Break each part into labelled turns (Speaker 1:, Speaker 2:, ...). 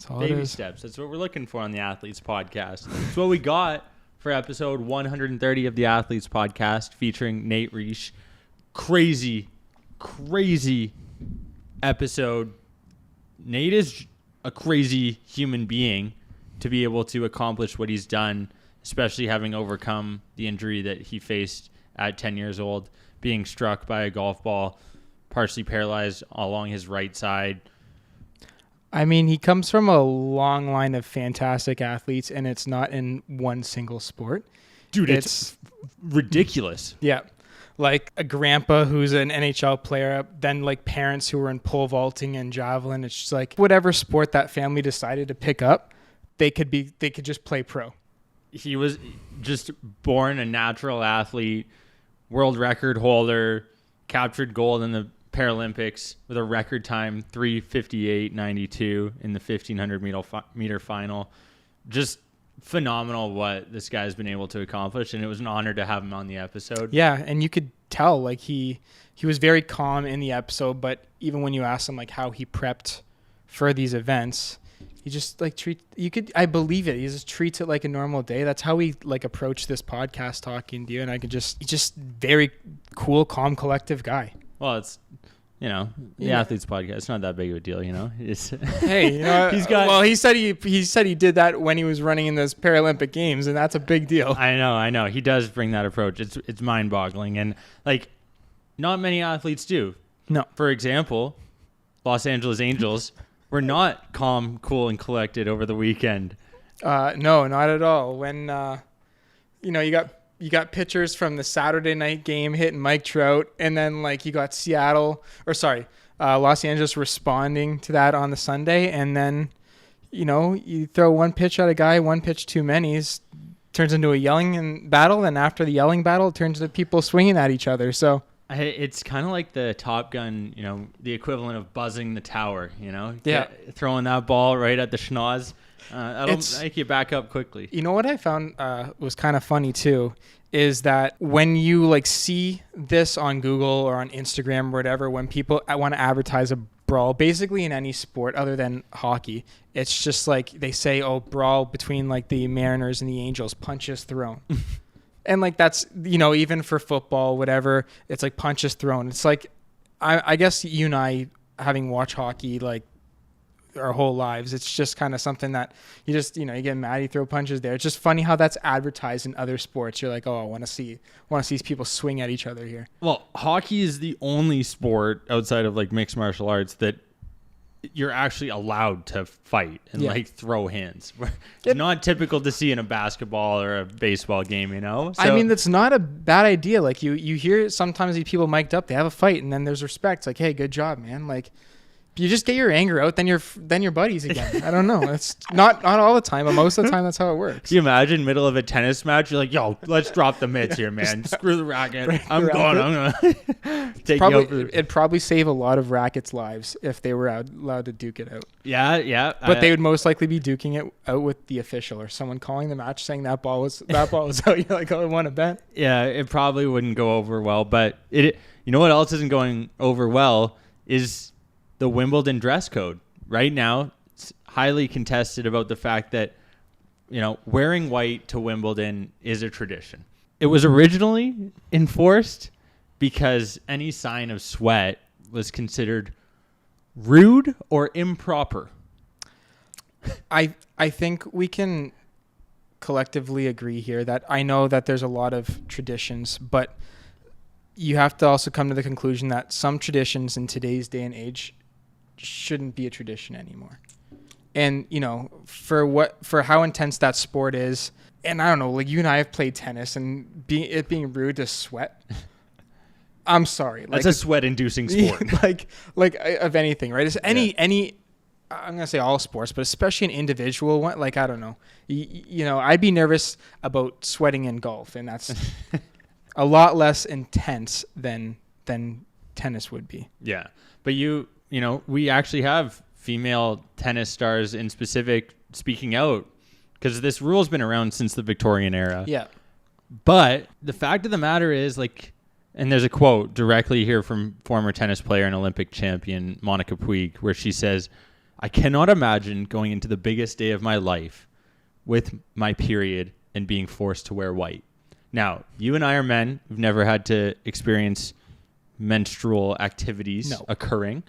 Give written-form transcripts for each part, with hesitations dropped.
Speaker 1: Baby steps. That's what we're looking for on the Athletes Podcast. That's what we got for episode 130 of the Athletes Podcast featuring Nate Riech. Crazy episode. Nate is a crazy human being to be able to accomplish what he's done, especially having overcome the injury that he faced at 10 years old, being struck by a golf ball, partially paralyzed along his right side.
Speaker 2: I mean, he comes from a long line of fantastic athletes, and it's not in one single sport.
Speaker 1: Dude, it's ridiculous.
Speaker 2: Yeah. Like a grandpa who's an NHL player, then like parents who were in pole vaulting and javelin. It's just like whatever sport that family decided to pick up, they could just play pro.
Speaker 1: He was just born a natural athlete, world record holder, captured gold in the Paralympics with a record time 3:58.92 in the 1500 meter final. Just phenomenal what this guy's been able to accomplish, and it was an honor to have him on the episode.
Speaker 2: Yeah, and you could tell like he was very calm in the episode, but even when you asked him like how he prepped for these events, he just like I believe it. He just treats it like a normal day. That's how we like approach this podcast talking to you, and he's just very cool, calm, collective guy.
Speaker 1: Well, it's, the Athletes Podcast. It's not that big of a deal, It's
Speaker 2: hey, he said he did that when he was running in those Paralympic Games, and that's a big deal.
Speaker 1: I know. He does bring that approach. It's mind-boggling, and like, not many athletes do.
Speaker 2: No.
Speaker 1: For example, Los Angeles Angels were not calm, cool, and collected over the weekend.
Speaker 2: No, not at all. When you got pitchers from the Saturday night game hitting Mike Trout, and then like you got Los Angeles responding to that on the Sunday, and then you throw one pitch at a guy, one pitch too many, turns into a yelling battle, and after the yelling battle, it turns into people swinging at each other. So
Speaker 1: it's kind of like the Top Gun, the equivalent of buzzing the tower,
Speaker 2: Yeah.
Speaker 1: Throwing that ball right at the schnoz. That'll make you back up quickly.
Speaker 2: You know what I found was kind of funny too, is that when you like see this on Google or on Instagram or whatever, when people want to advertise a brawl, basically in any sport other than hockey, it's just like they say, oh, brawl between like the Mariners and the Angels, punches thrown. And like that's, even for football, whatever, it's like punches thrown. It's like, I guess you and I, having watched hockey like our whole lives, it's just kind of something that you just you get mad, you throw punches there. It's just funny how that's advertised in other sports. You're like, oh, I want to see these people swing at each other here. Well,
Speaker 1: hockey is the only sport outside of like mixed martial arts that you're actually allowed to fight and like throw hands. It's not typical to see in a basketball or a baseball game, So,
Speaker 2: I mean, that's not a bad idea. Like you hear sometimes these people mic'd up, they have a fight, and then there's respect. It's like, hey, good job, man. Like, you just get your anger out, then you're buddies again. I don't know. It's not all the time, but most of the time that's how it works.
Speaker 1: Can you imagine middle of a tennis match? You're like, yo, let's drop the mitts here, man. Screw the racket. I'm gonna take you over.
Speaker 2: It'd probably save a lot of rackets' lives if they were allowed to duke it out.
Speaker 1: Yeah.
Speaker 2: But they would most likely be duking it out with the official or someone calling the match saying that ball was out. You're like, oh, I want to bet.
Speaker 1: Yeah, it probably wouldn't go over well. But you know what else isn't going over well is the Wimbledon dress code. Right now, it's highly contested about the fact that, wearing white to Wimbledon is a tradition. It was originally enforced because any sign of sweat was considered rude or improper.
Speaker 2: I think we can collectively agree here that I know that there's a lot of traditions, but you have to also come to the conclusion that some traditions in today's day and age shouldn't be a tradition anymore. And for how intense that sport is, and I don't know, like you and I have played tennis, and being rude to sweat, I'm sorry,
Speaker 1: that's a sweat-inducing sport.
Speaker 2: like of anything, right? It's any I'm gonna say all sports, but especially an individual one. Like I don't know, I'd be nervous about sweating in golf, and that's a lot less intense than tennis would be.
Speaker 1: Yeah, but we actually have female tennis stars in specific speaking out because this rule has been around since the Victorian era.
Speaker 2: Yeah.
Speaker 1: But the fact of the matter is, like, and there's a quote directly here from former tennis player and Olympic champion Monica Puig where she says, I cannot imagine going into the biggest day of my life with my period and being forced to wear white. Now, you and I are men who've never had to experience menstrual activities occurring,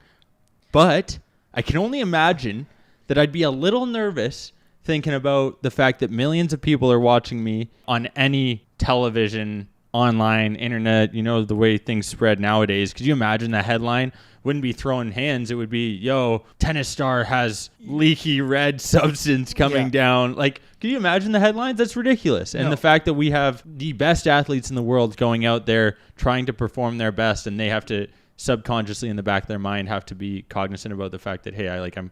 Speaker 1: but I can only imagine that I'd be a little nervous thinking about the fact that millions of people are watching me on any television, online, internet, the way things spread nowadays. Could you imagine the headline wouldn't be throwing hands? It would be, yo, tennis star has leaky red substance coming down. Like, can you imagine the headlines? That's ridiculous. And the fact that we have the best athletes in the world going out there trying to perform their best, and they have to subconsciously in the back of their mind have to be cognizant about the fact that, hey, I'm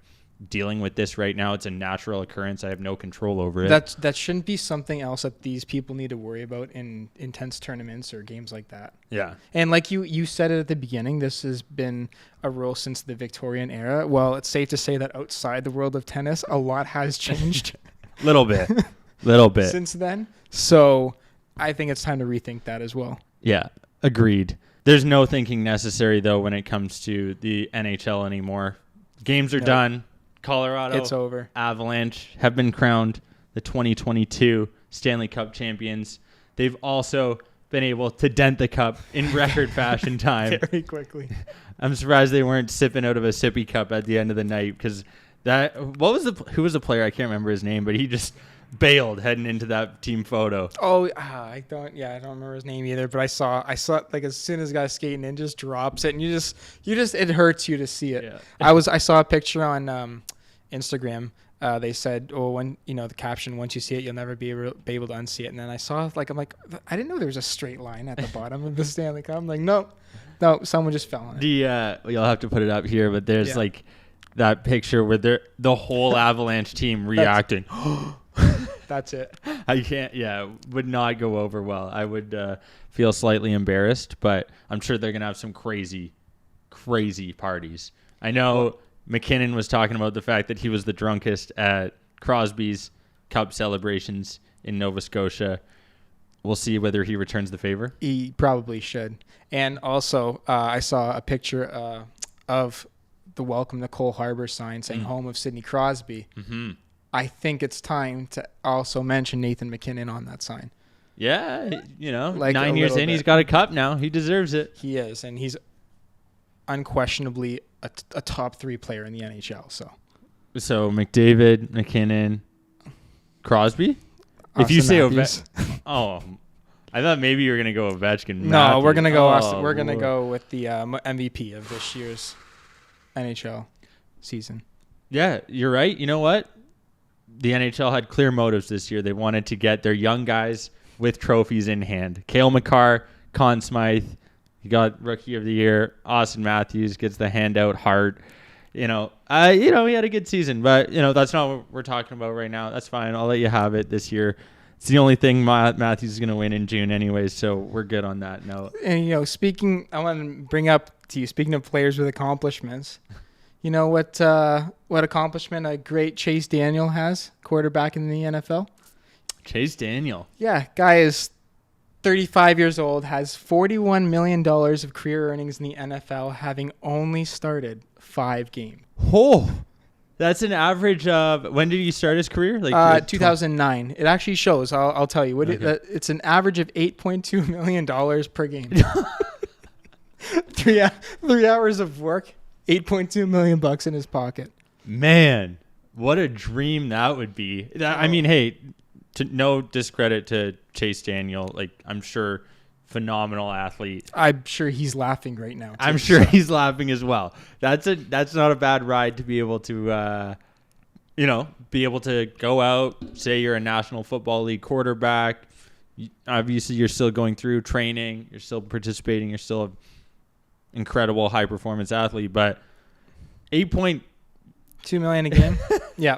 Speaker 1: dealing with this right now. It's a natural occurrence. I have no control over it.
Speaker 2: That shouldn't be something else that these people need to worry about in intense tournaments or games like that.
Speaker 1: Yeah.
Speaker 2: And like you said it at the beginning, this has been a rule since the Victorian era. Well, it's safe to say that outside the world of tennis, a lot has changed.
Speaker 1: Little bit
Speaker 2: since then. So I think it's time to rethink that as well.
Speaker 1: Yeah, agreed. There's no thinking necessary, though, when it comes to the NHL anymore. Games are done. Colorado
Speaker 2: it's over.
Speaker 1: Avalanche have been crowned the 2022 Stanley Cup champions. They've also been able to dent the cup in record fashion time.
Speaker 2: Very quickly.
Speaker 1: I'm surprised they weren't sipping out of a sippy cup at the end of the night, because who was the player? I can't remember his name, but he just bailed heading into that team photo.
Speaker 2: Oh, I don't remember his name either, but I saw like as soon as the guy skating in, just drops it, and you just it hurts you to see it.
Speaker 1: Yeah.
Speaker 2: I saw a picture on Instagram. They said, when the caption, once you see it, you'll never be able to unsee it. And then I saw I'm like, I didn't know there was a straight line at the bottom of the Stanley Cup. I'm like, no, someone just fell on it.
Speaker 1: You'll have to put it up here, but there's like that picture where the whole Avalanche team reacting.
Speaker 2: That's it.
Speaker 1: I can't. Yeah, would not go over well. I would feel slightly embarrassed, but I'm sure they're gonna have some crazy parties. I know McKinnon was talking about the fact that he was the drunkest at Crosby's Cup celebrations in Nova Scotia. We'll see whether he returns the favor.
Speaker 2: He probably should. And also, I saw a picture of the Welcome to Cole Harbour sign saying home of Sidney Crosby.
Speaker 1: Mm-hmm.
Speaker 2: I think it's time to also mention Nathan McKinnon on that sign.
Speaker 1: Yeah,
Speaker 2: Like
Speaker 1: 9 years in, he's got a cup now. He deserves it.
Speaker 2: He is, and he's unquestionably a top 3 player in the NHL.
Speaker 1: So McDavid, McKinnon, Crosby. If you say Ovechkin, I thought maybe you were gonna go Ovechkin.
Speaker 2: No,
Speaker 1: Matthews.
Speaker 2: we're gonna go. We're gonna go with the MVP of this year's NHL season.
Speaker 1: Yeah, you're right. You know what? The NHL had clear motives this year. They wanted to get their young guys with trophies in hand. Cale Makar, Conn Smythe, he got Rookie of the Year. Austin Matthews gets the handout Hart. He had a good season, but that's not what we're talking about right now. That's fine. I'll let you have it this year. It's the only thing Matthews is going to win in June anyways, so we're good on that note.
Speaker 2: And I want to bring up to you, speaking of players with accomplishments, you know what accomplishment a great Chase Daniel has, quarterback in the NFL?
Speaker 1: Chase Daniel.
Speaker 2: Yeah, guy is 35 years old, has $41 million of career earnings in the NFL, having only started 5 games.
Speaker 1: Oh, that's an average of, when did he start his career?
Speaker 2: 2009. It actually shows. I'll tell you. It's an average of $8.2 million per game. 3 hours of work, $8.2 million in his pocket.
Speaker 1: Man, what a dream that would be. I mean, hey, no discredit to Chase Daniel. I'm sure phenomenal athlete.
Speaker 2: I'm sure he's laughing right now.
Speaker 1: I'm sure he's laughing as well. That's not a bad ride to be able to, be able to go out, say you're a National Football League quarterback. Obviously, you're still going through training. You're still participating. You're still an incredible high-performance athlete. But $8.2
Speaker 2: million a game. Yeah.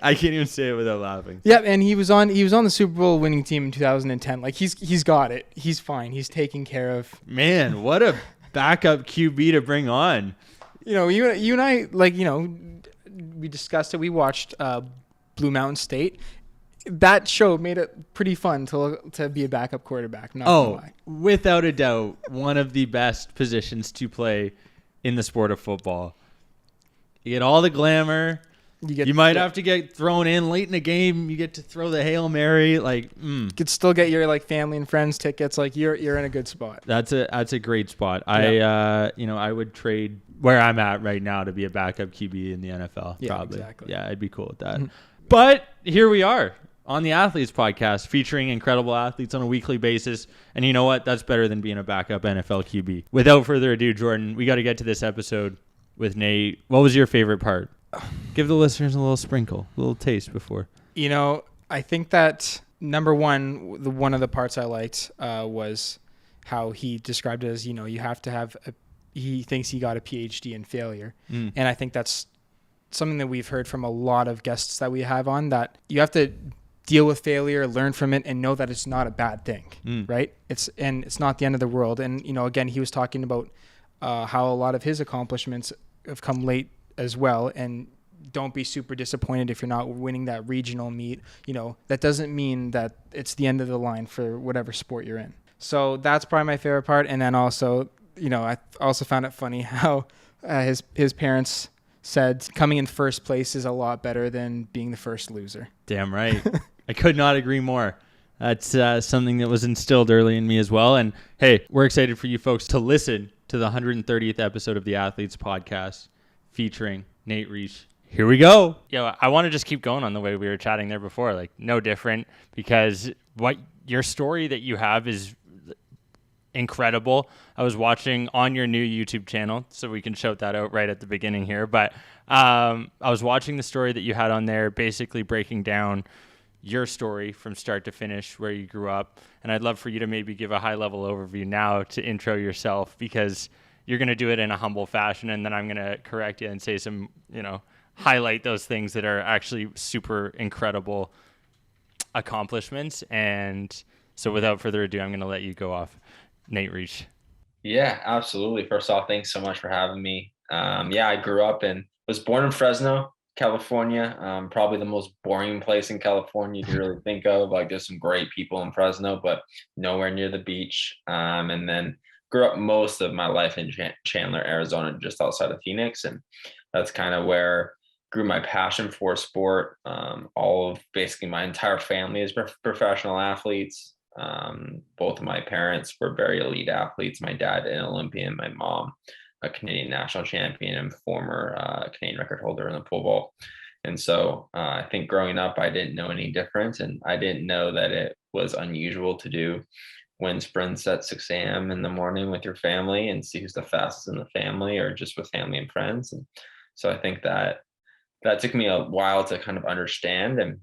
Speaker 1: I can't even say it without laughing.
Speaker 2: Yeah, and he was on the Super Bowl winning team in 2010. He's got it. He's fine. He's taken care of.
Speaker 1: Man, what a backup QB to bring on.
Speaker 2: You and I, we discussed it. We watched Blue Mountain State. That show made it pretty fun to be a backup quarterback. Not gonna lie.
Speaker 1: Without a doubt, one of the best positions to play in the sport of football. You get all the glamour. You might have to get thrown in late in the game. You get to throw the Hail Mary. Like,
Speaker 2: You could still get your like family and friends tickets. Like you're in a good spot.
Speaker 1: That's a great spot. Yeah. I would trade where I'm at right now to be a backup QB in the NFL.
Speaker 2: Yeah,
Speaker 1: probably.
Speaker 2: Exactly.
Speaker 1: Yeah, I'd be cool with that. Mm-hmm. But here we are on the Athletes Podcast, featuring incredible athletes on a weekly basis. And you know what? That's better than being a backup NFL QB. Without further ado, Jordan, we got to get to this episode with Nate. What was your favorite part? Give the listeners a little sprinkle, a little taste before.
Speaker 2: I think that number one of the parts I liked was how he described it as, you have to have he thinks he got a PhD in failure. And I think that's something that we've heard from a lot of guests that we have on, that you have to deal with failure, learn from it, and know that it's not a bad thing, right? It's not the end of the world. And, again, he was talking about how a lot of his accomplishments have come late as well, and don't be super disappointed if you're not winning that regional meet. That doesn't mean that it's the end of the line for whatever sport you're in. So that's probably my favorite part. And then also, I also found it funny how his parents said coming in first place is a lot better than being the first loser.
Speaker 1: Damn right. I could not agree more. That's something that was instilled early in me as well. And hey, we're excited for you folks to listen to the 130th episode of the Athletes Podcast, featuring Nate Riech. Here we go. I want to just keep going on the way we were chatting there before, like no different, because what your story that you have is incredible. I was watching on your new YouTube channel, so we can shout that out right at the beginning here. But I was watching the story that you had on there, basically breaking down your story from start to finish, where you grew up. And I'd love for you to maybe give a high-level overview now to intro yourself, because you're going to do it in a humble fashion, and then I'm going to correct you and say some, highlight those things that are actually super incredible accomplishments. And so without further ado, I'm going to let you go off. Nate Riech.
Speaker 3: Yeah, absolutely. First off, thanks so much for having me. I grew up was born in Fresno, California. Probably the most boring place in California you can really think of. Like, there's some great people in Fresno, but nowhere near the beach. And then grew up most of my life in Chandler, Arizona, just outside of Phoenix. And that's kind of where grew my passion for sport. All of basically my entire family is professional athletes. Both of my parents were very elite athletes. My dad, an Olympian, my mom, a Canadian national champion and former Canadian record holder in the pole vault. And so I think growing up, I didn't know any different, and I didn't know that it was unusual to do wind sprints at 6 a.m. in the morning with your family and see who's the fastest in the family, or just with family and friends. And so I think that took me a while to kind of understand. And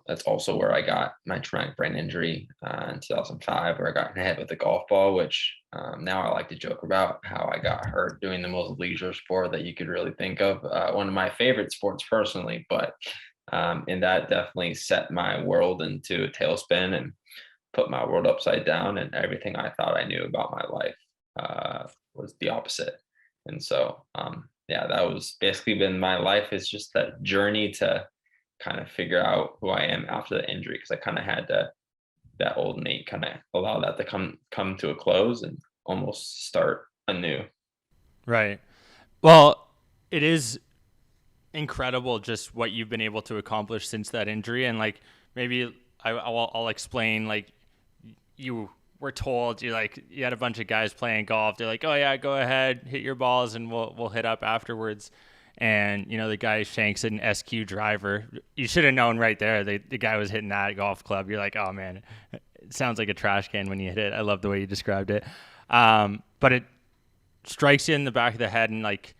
Speaker 3: that's also where I got my traumatic brain injury in 2005, where I got hit with a golf ball, which now I like to joke about how I got hurt doing the most leisure sport that you could really think of. One of my favorite sports personally, but and that definitely set my world into a tailspin and put my world upside down, and everything I thought I knew about my life was the opposite. And so, that was basically been my life, is just that journey to kind of figure out who I am after the injury, because I kind of had that old Nate kind of allow that to come to a close and almost start anew.
Speaker 1: Right. Well, it is incredible just what you've been able to accomplish since that injury. And like, maybe I'll explain, like, you were told you had a bunch of guys playing golf. They're like, oh yeah, go ahead, hit your balls and we'll hit up afterwards. And, the guy shanks an SQ driver. You should have known right there. The guy was hitting that golf club. You're like, oh, man, it sounds like a trash can when you hit it. I love the way you described it. But it strikes you in the back of the head. And, like,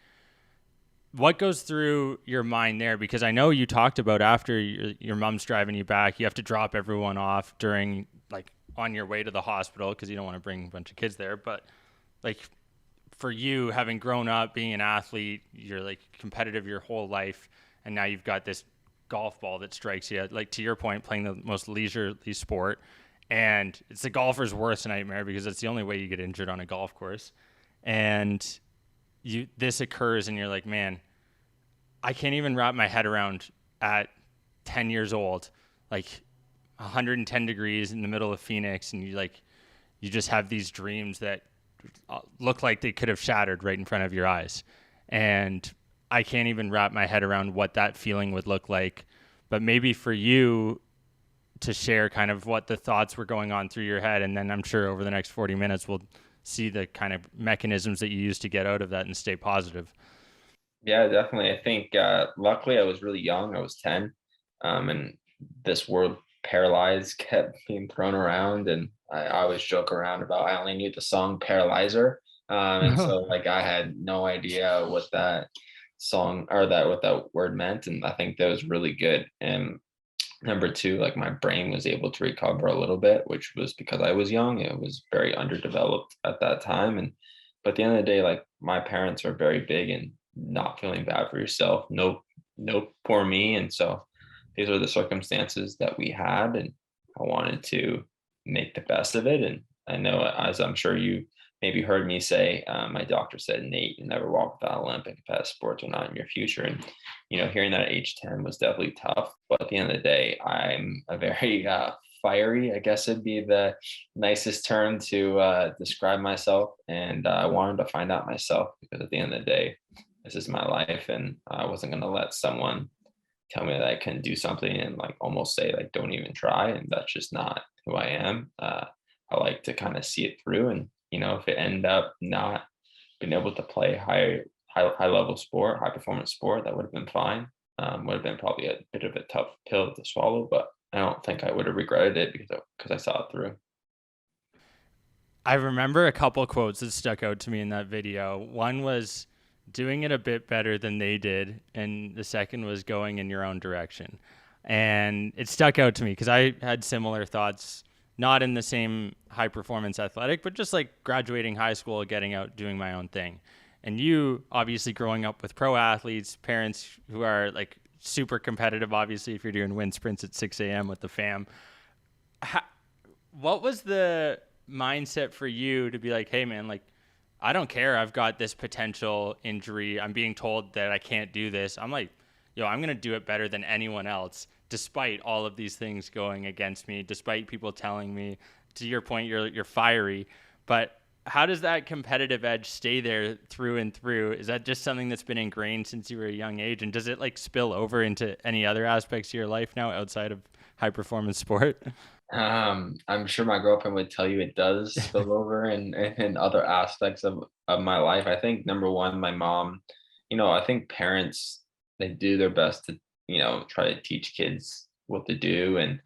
Speaker 1: what goes through your mind there? Because I know you talked about after your mom's driving you back, you have to drop everyone off during, like, on your way to the hospital, because you don't want to bring a bunch of kids there. But, like, for you, having grown up being an athlete, you're like competitive your whole life, and now you've got this golf ball that strikes you, like, to your point, playing the most leisurely sport, and it's the golfer's worst nightmare, because it's the only way you get injured on a golf course. And this occurs, and you're like, man, I can't even wrap my head around at 10 years old, like 110 degrees in the middle of Phoenix, and you just have these dreams that look like they could have shattered right in front of your eyes. And I can't even wrap my head around what that feeling would look like. But maybe for you to share kind of what the thoughts were going on through your head. And then I'm sure over the next 40 minutes, we'll see the kind of mechanisms that you use to get out of that and stay positive.
Speaker 3: Yeah, definitely. I think luckily I was really young. I was 10, and this word paralyzed kept being thrown around, and I always joke around about I only knew the song Paralyzer, and so like I had no idea what that song or that what that word meant, and I think that was really good. And number two, like my brain was able to recover a little bit, which was because I was young. It was very underdeveloped at that time. And but at the end of the day, like my parents are very big in not feeling bad for yourself. No, no, poor me. And so these are the circumstances that we had. And I wanted to make the best of it. And I know, as I'm sure you maybe heard me say, my doctor said, Nate, you never walk without Olympic if sports are not in your future. And hearing that at age 10 was definitely tough. But at the end of the day, I'm a very fiery, I guess it'd be the nicest term to describe myself. And I wanted to find out myself because at the end of the day, this is my life. And I wasn't going to let someone tell me that I couldn't do something and like almost say like, don't even try. And that's just not who I am. I like to kind of see it through. And, if it ended up not being able to play high level sport, high performance sport, that would have been fine. Would have been probably a bit of a tough pill to swallow, but I don't think I would have regretted it because I saw it through.
Speaker 1: I remember a couple quotes that stuck out to me in that video. One was doing it a bit better than they did, and the second was going in your own direction. And it stuck out to me because I had similar thoughts, not in the same high performance athletic, but just like graduating high school, getting out, doing my own thing. And you obviously growing up with pro athletes, parents who are like super competitive, obviously, if you're doing wind sprints at 6 a.m. with the fam. What was the mindset for you to be like, hey, man, like, I don't care. I've got this potential injury. I'm being told that I can't do this. I'm like, I'm going to do it better than anyone else, despite all of these things going against me, despite people telling me, to your point, you're fiery. But how does that competitive edge stay there through and through? Is that just something that's been ingrained since you were a young age? And does it like spill over into any other aspects of your life now outside of high performance sport?
Speaker 3: I'm sure my girlfriend would tell you it does spill over in other aspects of my life. I think number one, my mom, I think parents, they do their best to, try to teach kids what to do and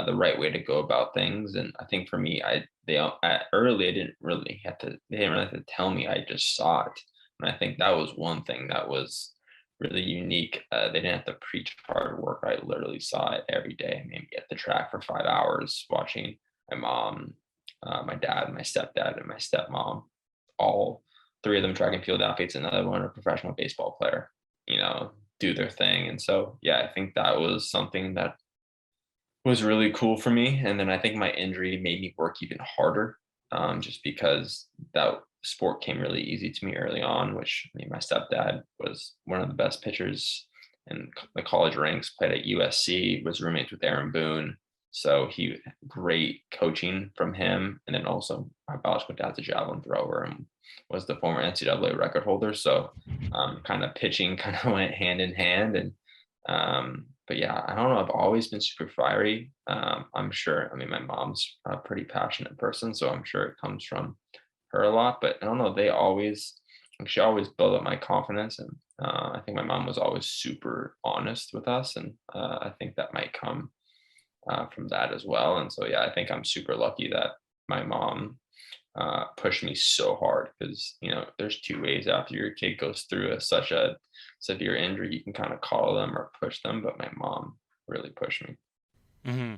Speaker 3: the right way to go about things. And I think for me, they didn't really have to tell me. I just saw it. And I think that was one thing that was really unique. They didn't have to preach hard work. I literally saw it every day, maybe at the track for 5 hours, watching my mom, my dad, my stepdad, and my stepmom, all three of them track and field athletes, another one a professional baseball player, do their thing. And so, yeah, I think that was something that was really cool for me. And then I think my injury made me work even harder, just because that sport came really easy to me early on, which my stepdad was one of the best pitchers in the college ranks, played at USC, was roommates with Aaron Boone. So great coaching from him. And then also my biological dad's a javelin thrower and was the former NCAA record holder. So kind of pitching kind of went hand in hand. And but yeah, I don't know. I've always been super fiery. I'm sure. My mom's a pretty passionate person, so I'm sure it comes from her a lot. But I don't know. She always built up my confidence, and I think my mom was always super honest with us, and I think that might come from that as well. And so yeah, I think I'm super lucky that my mom pushed me so hard because there's two ways after your kid goes through such a severe injury. You can kind of call them or push them, but my mom really pushed me.
Speaker 1: Mm-hmm.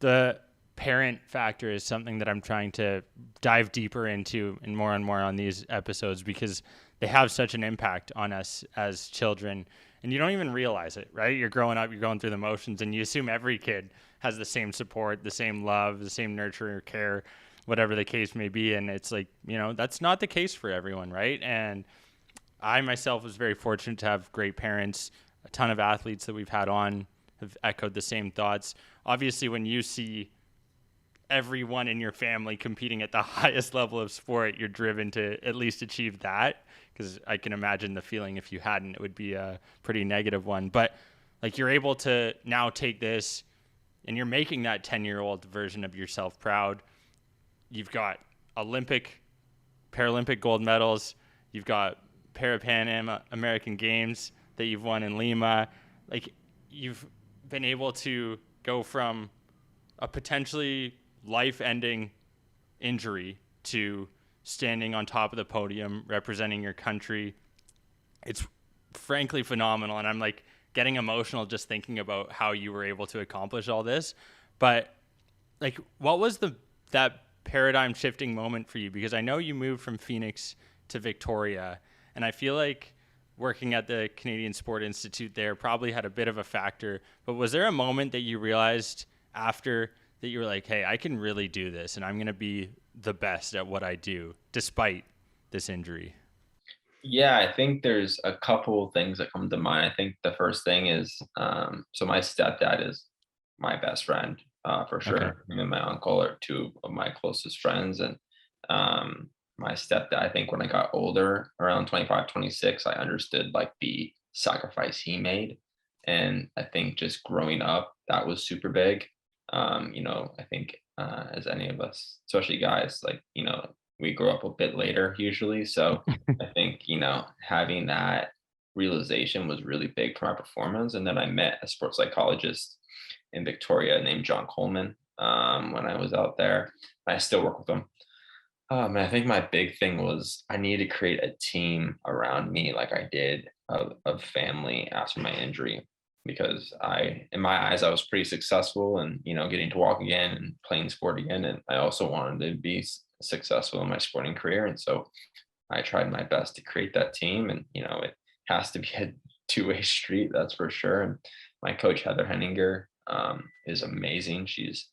Speaker 1: The parent factor is something that I'm trying to dive deeper into and more on these episodes because they have such an impact on us as children, and you don't even realize it, right? You're growing up, you're going through the motions, and you assume every kid has the same support, the same love, the same nurture or care, whatever the case may be. And it's like, that's not the case for everyone, right? And I myself was very fortunate to have great parents. A ton of athletes that we've had on have echoed the same thoughts. Obviously, when you see everyone in your family competing at the highest level of sport, you're driven to at least achieve that. Because I can imagine the feeling if you hadn't, it would be a pretty negative one. But like you're able to now take this and you're making that 10-year-old version of yourself proud. You've got Olympic, Paralympic gold medals. You've got Pan Am American Games that you've won in Lima. Like you've been able to go from a potentially life-ending injury to standing on top of the podium representing your country. It's frankly phenomenal, and I'm like getting emotional just thinking about how you were able to accomplish all this. But like, what was that paradigm shifting moment for you? Because I know you moved from Phoenix to Victoria, and I feel like working at the Canadian Sport Institute there probably had a bit of a factor. But was there a moment that you realized after that you were like, hey, I can really do this and I'm going to be the best at what I do despite this injury?
Speaker 3: Yeah, I think there's a couple things that come to mind. I think the first thing is, so my stepdad is my best friend, for
Speaker 1: Okay.
Speaker 3: sure. Him and my uncle are two of my closest friends. And my stepdad, I think when I got older, around 25, 26, I understood like the sacrifice he made. And I think just growing up, that was super big. I think as any of us, especially guys, like, we grow up a bit later usually. So I think, having that realization was really big for my performance. And then I met a sports psychologist in Victoria named John Coleman when I was out there. I still work with him. And I think my big thing was I needed to create a team around me like I did of family after my injury. Because in my eyes, I was pretty successful and, getting to walk again and playing sport again. And I also wanted to be successful in my sporting career. And so I tried my best to create that team. And, it has to be a two-way street, that's for sure. And my coach, Heather Henninger, is amazing. She's,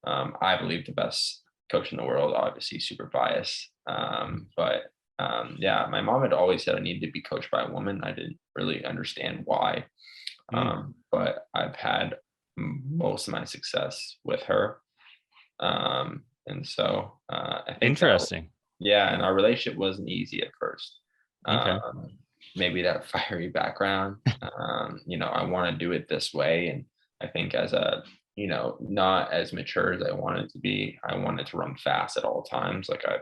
Speaker 3: I believe, the best coach in the world, obviously super biased. Yeah, my mom had always said I needed to be coached by a woman. I didn't really understand why. But I've had most of my success with her. And so I think
Speaker 1: Interesting.
Speaker 3: and our relationship wasn't easy at first.
Speaker 1: Okay.
Speaker 3: Maybe that fiery background, I want to do it this way. And I think as not as mature as I wanted to be, I wanted to run fast at all times. Like I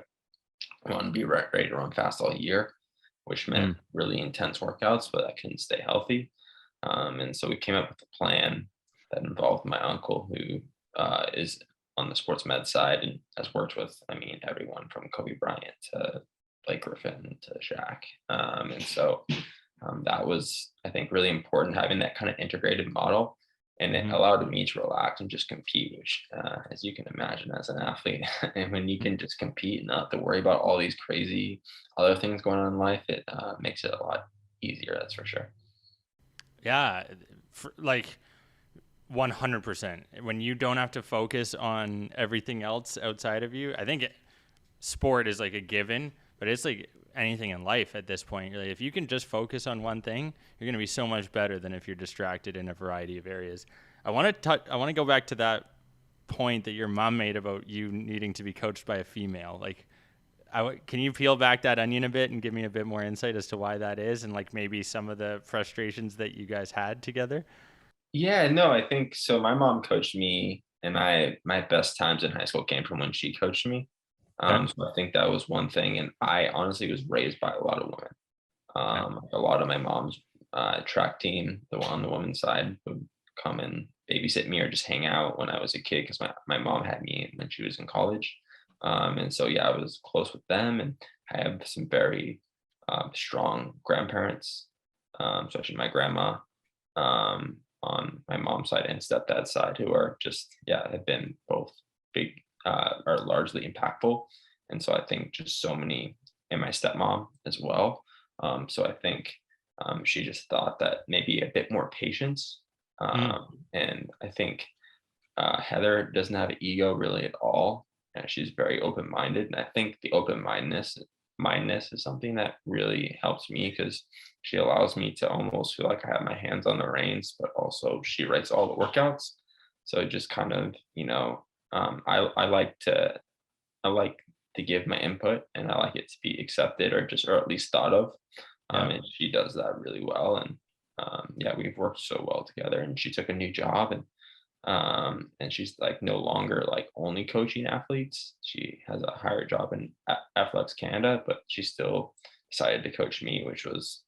Speaker 3: wanted to be ready to run fast all year, which meant really intense workouts, but I couldn't stay healthy. And so we came up with a plan that involved my uncle, who is on the sports med side and has worked with, everyone from Kobe Bryant to Blake Griffin to Shaq. And so that was, I think, really important, having that kind of integrated model. And it allowed me to relax and just compete, which, as you can imagine, as an athlete, and when you can just compete and not have to worry about all these crazy other things going on in life, it makes it a lot easier, that's for sure.
Speaker 1: Yeah, like 100%. When you don't have to focus on everything else outside of you, I think sport is like a given, but it's like anything in life at this point. Like, if you can just focus on one thing, you're going to be so much better than if you're distracted in a variety of areas. I want to go back to that point that your mom made about you needing to be coached by a female. Like, can you peel back that onion a bit and give me a bit more insight as to why that is, and like maybe some of the frustrations that you guys had together?
Speaker 3: Yeah, no, I think so. My mom coached me, and my best times in high school came from when she coached me.
Speaker 1: Okay.
Speaker 3: So I think that was one thing. And I honestly was raised by a lot of women. A lot of my mom's track team, on the women's side, would come and babysit me or just hang out when I was a kid, because my mom had me when she was in college. And so, yeah, I was close with them. And I have some very strong grandparents, especially my grandma on my mom's side and stepdad's side, who are just, have been both big, are largely impactful. And so I think just so many, and my stepmom as well. So I think she just thought that maybe a bit more patience. And I think Heather doesn't have an ego really at all. And she's very open-minded. And I think the mindedness is something that really helps me, because she allows me to almost feel like I have my hands on the reins, but also she writes all the workouts. So it just kind of, I like to give my input, and I like it to be accepted or at least thought of.
Speaker 1: Yeah.
Speaker 3: And she does that really well. And yeah, we've worked so well together. And she took a new job, and she's like no longer like only coaching athletes. She has a higher job in Athletics Canada, but she still decided to coach me, which was,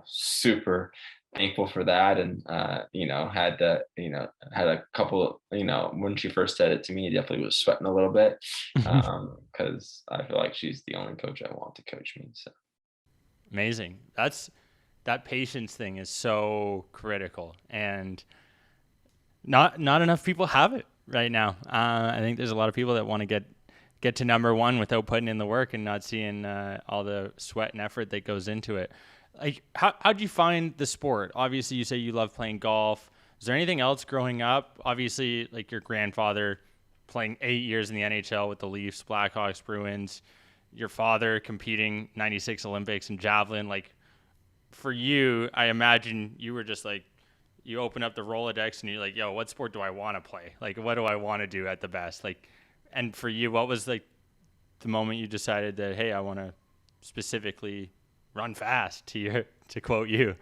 Speaker 3: super thankful for that. And had a couple, when she first said it to me, definitely was sweating a little bit, because I feel like she's the only coach I want to coach me. So
Speaker 1: Amazing. That patience thing is so critical, and not enough people have it right now. I think there's a lot of people that want to get to number one without putting in the work and not seeing all the sweat and effort that goes into it. Like, how do you find the sport? Obviously, you say you love playing golf. Is there anything else growing up? Obviously, like your grandfather playing 8 years in the NHL with the Leafs, Blackhawks, Bruins, your father competing 96 Olympics in javelin. Like, for you, I imagine you were just like, you open up the Rolodex and you're like, yo, what sport do I want to play? Like, what do I want to do at the best? Like, and for you, what was like the moment you decided that, hey, I want to specifically run fast, to quote you?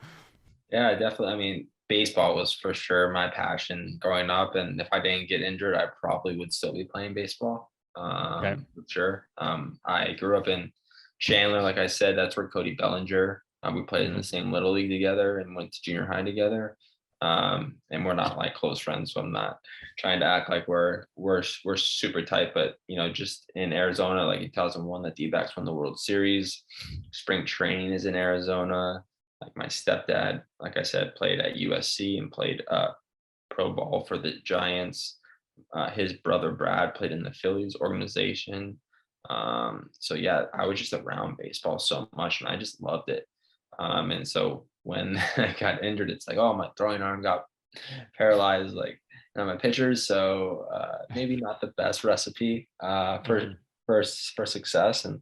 Speaker 3: yeah, definitely. I mean, baseball was for sure my passion growing up, and if I didn't get injured, I probably would still be playing baseball.
Speaker 1: Okay.
Speaker 3: For sure. I grew up in Chandler, like I said, that's where Cody Bellinger. We played in the same little league together and went to junior high together. And we're not like close friends, so I'm not trying to act like we're super tight. But just in Arizona, like in 2001, the D-backs won the World Series. Spring training is in Arizona. Like my stepdad, like I said, played at USC and played pro ball for the Giants. His brother Brad played in the Phillies organization. So yeah, I was just around baseball so much, and I just loved it. And so when I got injured, it's like, oh, my throwing arm got paralyzed, like my pitchers. So maybe not the best recipe for success. And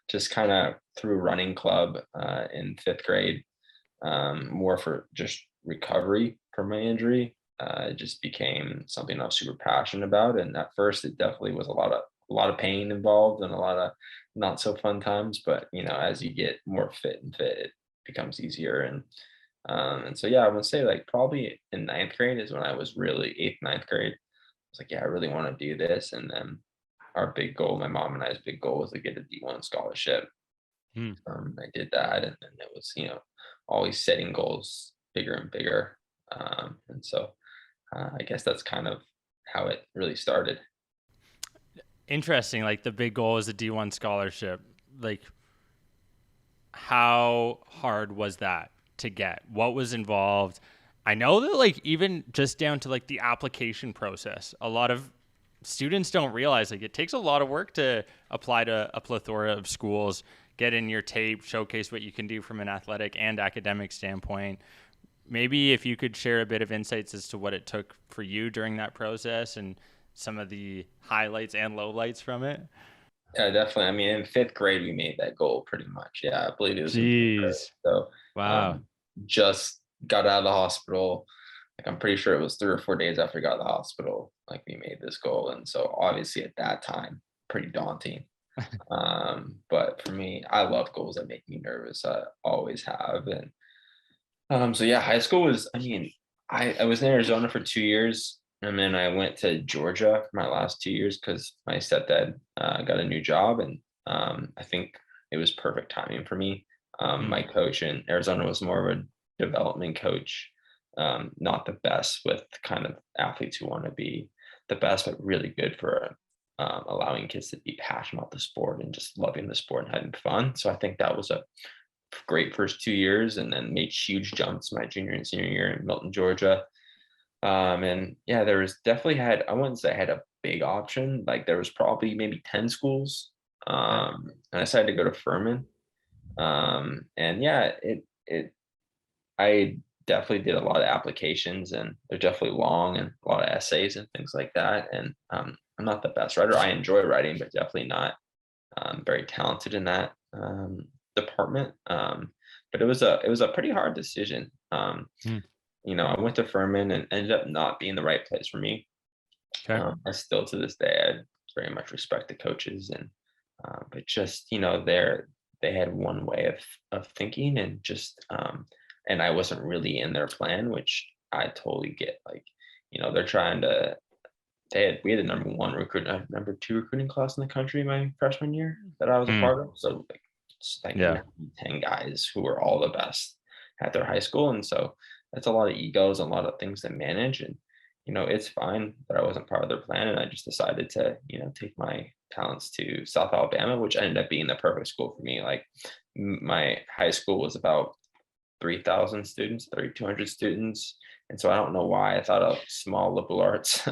Speaker 3: just kind of through running club in fifth grade, more for just recovery from my injury. It just became something I was super passionate about. And at first, it definitely was a lot of pain involved and a lot of not so fun times. But as you get more fit, it becomes easier. And so yeah, I would say like probably in ninth grade is when I was really eighth, ninth grade. I was like, yeah, I really want to do this. And then our big goal, my mom and I's big goal, was to get a D1 scholarship.
Speaker 1: Hmm.
Speaker 3: I did that, and then it was always setting goals bigger and bigger. And so I guess that's kind of how it really started.
Speaker 1: Interesting. Like, the big goal is a D1 scholarship. Like, how hard was that to get? What was involved? I know that, like, even just down to like the application process, a lot of students don't realize, like, it takes a lot of work to apply to a plethora of schools, get in your tape, showcase what you can do from an athletic and academic standpoint. Maybe if you could share a bit of insights as to what it took for you during that process and some of the highlights and lowlights from it.
Speaker 3: Yeah, definitely. I mean, in fifth grade, we made that goal pretty much. Yeah, I believe it was in fifth grade.
Speaker 1: Jeez.
Speaker 3: So
Speaker 1: Wow.
Speaker 3: just got out of the hospital. Like, I'm pretty sure it was 3 or 4 days after I got out of the hospital, like we made this goal. And so obviously at that time, pretty daunting. But for me, I love goals that make me nervous. I always have. And so yeah, high school was, I mean, I was in Arizona for 2 years, and then I went to Georgia for my last 2 years because my stepdad got a new job, and I think it was perfect timing for me. My coach in Arizona was more of a development coach, not the best with kind of athletes who want to be the best, but really good for allowing kids to be passionate about the sport and just loving the sport and having fun. So I think that was a great first 2 years, and then made huge jumps my junior and senior year in Milton, Georgia. And yeah, there was definitely I wouldn't say I had a big option. Like, there was probably maybe 10 schools. And I decided to go to Furman. And yeah, I definitely did a lot of applications, and they're definitely long and a lot of essays and things like that. And I'm not the best writer. I enjoy writing, but definitely not very talented in that department. But it was a pretty hard decision. I went to Furman and ended up not being the right place for me.
Speaker 1: Okay.
Speaker 3: I still to this day, I very much respect the coaches, and but just they had one way of thinking, and just and I wasn't really in their plan, which I totally get. Like, they're trying to. We had the number one recruit, number two recruiting class in the country my freshman year that I was a
Speaker 1: Mm.
Speaker 3: part of. So like
Speaker 1: Yeah.
Speaker 3: 10 guys who were all the best at their high school, and so that's a lot of egos, a lot of things to manage, and it's fine that I wasn't part of their plan, and I just decided to take my talents to South Alabama, which ended up being the perfect school for me. Like, my high school was about 3,000 students, 3,200 students. And so I don't know why I thought a small liberal arts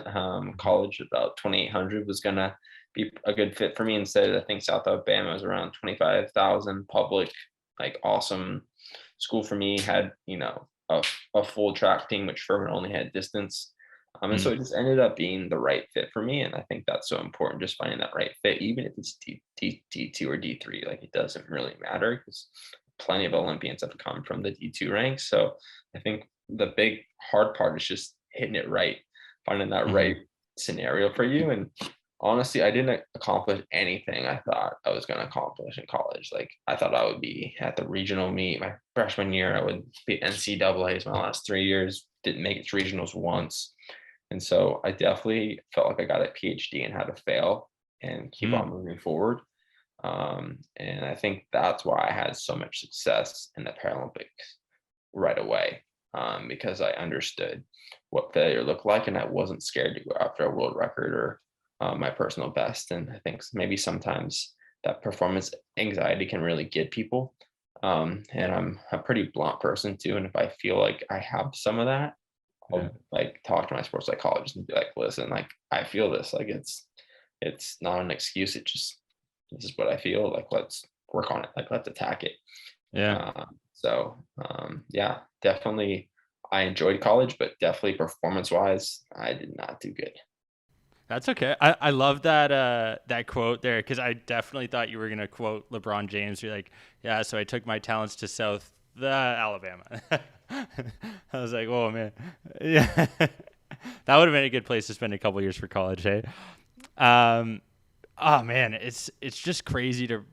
Speaker 3: college about 2,800 was going to be a good fit for me. Instead, I think South Alabama was around 25,000, public, like, awesome school for me. Had, a full track team, which Furman only had distance. And so
Speaker 1: Mm.
Speaker 3: it just ended up being the right fit for me. And I think that's so important, just finding that right fit, even if it's D2 or D3. Like, it doesn't really matter, because plenty of Olympians have come from the D2 ranks. So I think the big hard part is just hitting it right, finding that
Speaker 1: Mhm.
Speaker 3: right scenario for you. And honestly, I didn't accomplish anything I thought I was going to accomplish in college. Like, I thought I would be at the regional meet my freshman year. I would be NCAA's my last 3 years, didn't make it to regionals once. And so I definitely felt like I got a PhD in how to fail and keep on moving forward. And I think that's why I had so much success in the Paralympics right away, because I understood what failure looked like, and I wasn't scared to go after a world record or my personal best. And I think maybe sometimes that performance anxiety can really get people. And I'm a pretty blunt person too. And if I feel like I have some of that,
Speaker 1: Yeah.
Speaker 3: I'll like talk to my sports psychologist and be like, listen, like, I feel this, like, it's not an excuse. This is what I feel like. Let's work on it. Like, let's attack it.
Speaker 1: Yeah.
Speaker 3: Yeah, definitely. I enjoyed college, but definitely performance wise, I did not do good.
Speaker 1: That's okay. I love that quote there, because I definitely thought you were gonna quote LeBron James. You're like, yeah, so I took my talents to South Alabama. I was like, oh man, yeah, that would have been a good place to spend a couple years for college, hey? Oh man, it's just crazy to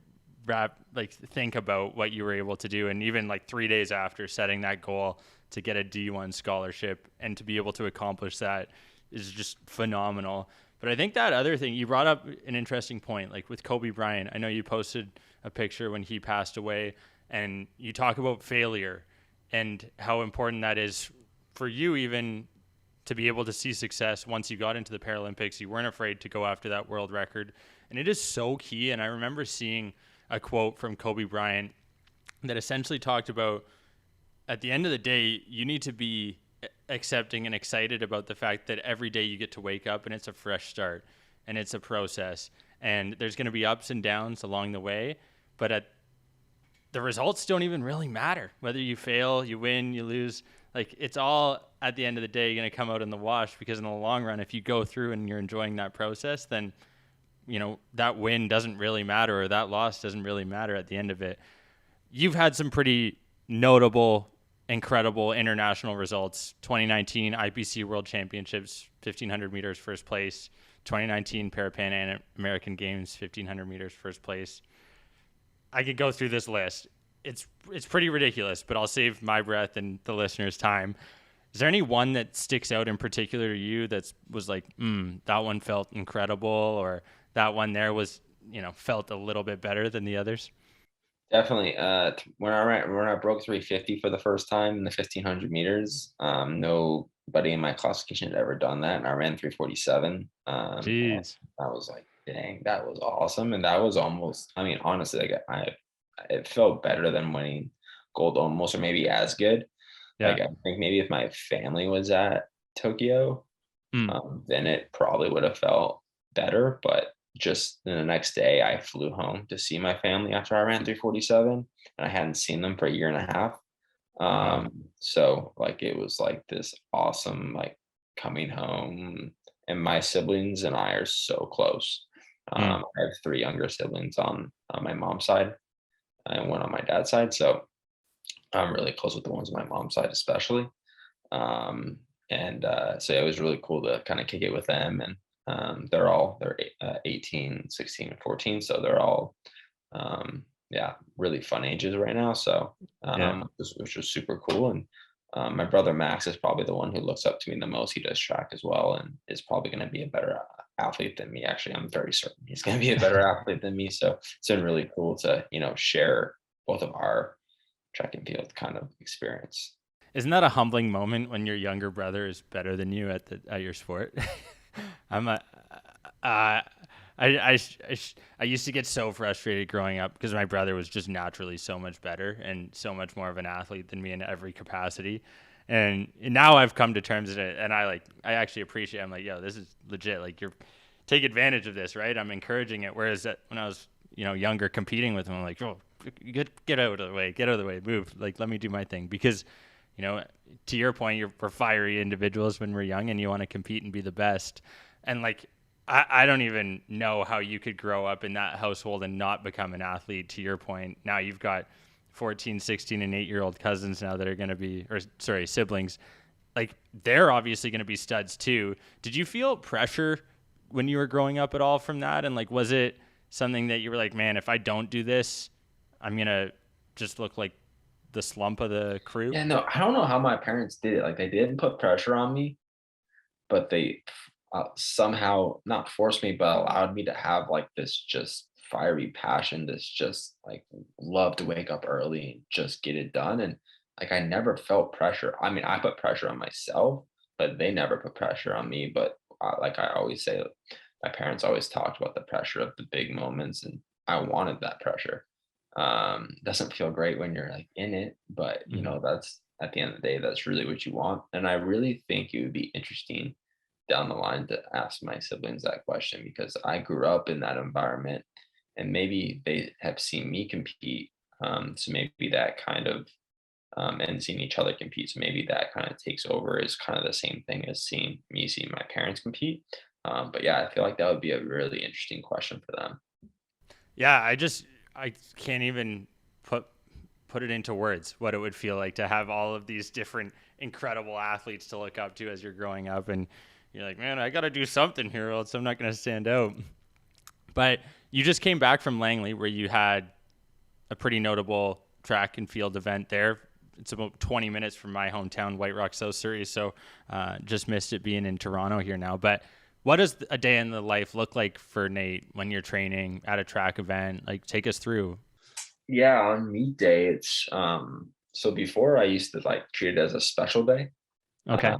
Speaker 1: think about what you were able to do, and even like 3 days after setting that goal to get a D1 scholarship and to be able to accomplish that is just phenomenal. But I think that other thing you brought up, an interesting point, like with Kobe Bryant. I know you posted a picture when he passed away, and you talk about failure and how important that is for you, even to be able to see success. Once you got into the Paralympics, you weren't afraid to go after that world record. And it is so key. And I remember seeing a quote from Kobe Bryant that essentially talked about, at the end of the day, you need to be accepting and excited about the fact that every day you get to wake up and it's a fresh start and it's a process, and there's going to be ups and downs along the way, but the results don't even really matter. Whether you fail, you win, you lose, like, it's all at the end of the day going to come out in the wash, because in the long run, if you go through and you're enjoying that process, then that win doesn't really matter, or that loss doesn't really matter at the end of it. You've had some pretty notable, incredible international results. 2019 IPC World Championships, 1,500 meters first place. 2019 Pan American Games, 1,500 meters first place. I could go through this list. It's pretty ridiculous, but I'll save my breath and the listeners' time. Is there any one that sticks out in particular to you that was like, that one felt incredible, or that one there was, felt a little bit better than the others?
Speaker 3: Definitely. When I broke 350 for the first time in the 1,500 meters, nobody in my classification had ever done that, and I ran 347.
Speaker 1: Jeez.
Speaker 3: I was like, dang, that was awesome, and that was almost. I mean, honestly, like, it felt better than winning gold, almost, or maybe as good.
Speaker 1: Yeah.
Speaker 3: Like, I think maybe if my family was at Tokyo, then it probably would have felt better. But just the next day, I flew home to see my family after I ran 347, and I hadn't seen them for a year and a half.
Speaker 1: Wow.
Speaker 3: So like, it was like this awesome, like, coming home, and my siblings and I are so close. I have three younger siblings on my mom's side and one on my dad's side. So I'm really close with the ones on my mom's side, especially. So it was really cool to kind of kick it with them. And They're 18, 16, and 14. So they're all, really fun ages right now. So,
Speaker 1: Yeah.
Speaker 3: which was super cool. And my brother Max is probably the one who looks up to me the most. He does track as well, and is probably going to be a better athlete than me. Actually, I'm very certain he's going to be a better athlete than me. So it's been really cool to, share both of our track and field kind of experience.
Speaker 1: Isn't that a humbling moment when your younger brother is better than you at your sport? I'm a, uh, I used to get so frustrated growing up because my brother was just naturally so much better and so much more of an athlete than me in every capacity. And now I've come to terms with it, and I actually appreciate it. I'm like, yo, this is legit. Like, take advantage of this, right? I'm encouraging it. Whereas when I was, younger, competing with him, I'm like, oh, get out of the way, move. Like, let me do my thing. Because, to your point, we're fiery individuals when we're young, and you want to compete and be the best. And like, I don't even know how you could grow up in that household and not become an athlete. To your point, now you've got 14, 16, and 8-year-old cousins now that are going to be, siblings. Like, they're obviously going to be studs too. Did you feel pressure when you were growing up at all from that? And like, was it something that you were like, man, if I don't do this, I'm going to just look like the slump of the crew?
Speaker 3: Yeah, no, I don't know how my parents did it. Like, they didn't put pressure on me, but they somehow not forced me, but allowed me to have like this just fiery passion, this just like love to wake up early and just get it done. And like, I never felt pressure. I mean, I put pressure on myself, but they never put pressure on me. But like I always say, my parents always talked about the pressure of the big moments, and I wanted that pressure. Doesn't feel great when you're like in it, but that's at the end of the day, that's really what you want. And I really think it would be interesting down the line to ask my siblings that question, because I grew up in that environment, and maybe they have seen me compete. So maybe that kind of, and seeing each other compete. So maybe that kind of takes over, is kind of the same thing as seeing my parents compete. But yeah, I feel like that would be a really interesting question for them.
Speaker 1: Yeah, I can't even put it into words what it would feel like to have all of these different incredible athletes to look up to as you're growing up, and you're like, man, I got to do something here, or else I'm not going to stand out. But you just came back from Langley, where you had a pretty notable track and field event there. It's about 20 minutes from my hometown, White Rock, South Surrey. So just missed it being in Toronto here now. But what does a day in the life look like for Nate when you're training at a track event? Like, take us through.
Speaker 3: Yeah, on meet day, it's so before I used to like treat it as a special day.
Speaker 1: Okay.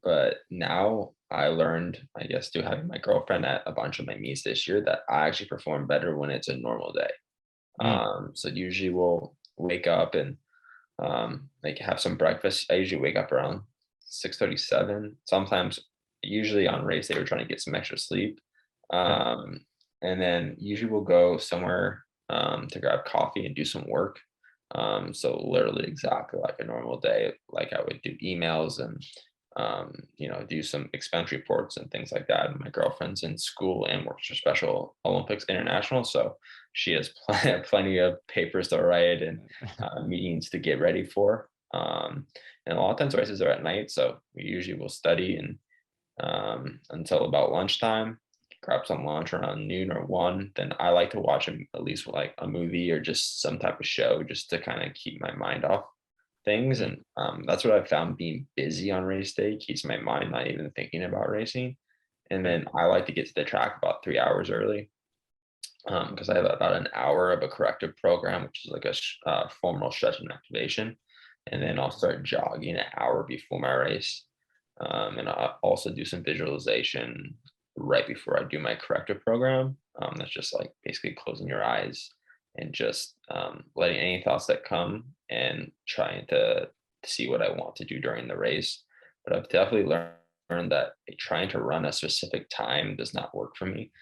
Speaker 3: But now I learned, I guess, through having my girlfriend at a bunch of my meets this year, that I actually perform better when it's a normal day.
Speaker 1: Mm.
Speaker 3: So usually we'll wake up and like have some breakfast. I usually wake up around 6:37. Sometimes, usually on race day, we're trying to get some extra sleep. And then usually we'll go somewhere to grab coffee and do some work. So literally exactly like a normal day, like I would do emails and do some expense reports and things like that. And my girlfriend's in school and works for Special Olympics International, so she has plenty of papers to write and meetings to get ready for. And a lot of times races are at night, so we usually will study and until about lunchtime, grab some lunch around noon or 1. Then I like to watch at least like a movie or just some type of show, just to kind of keep my mind off things. And that's what I've found, being busy on race day keeps my mind not even thinking about racing. And then I like to get to the track about 3 hours early, because I have about an hour of a corrective program, which is like a formal stretch and activation. And then I'll start jogging an hour before my race. And I'll also do some visualization right before I do my corrective program. That's just like basically closing your eyes and just letting any thoughts that come and trying to see what I want to do during the race. But I've definitely learned that trying to run a specific time does not work for me.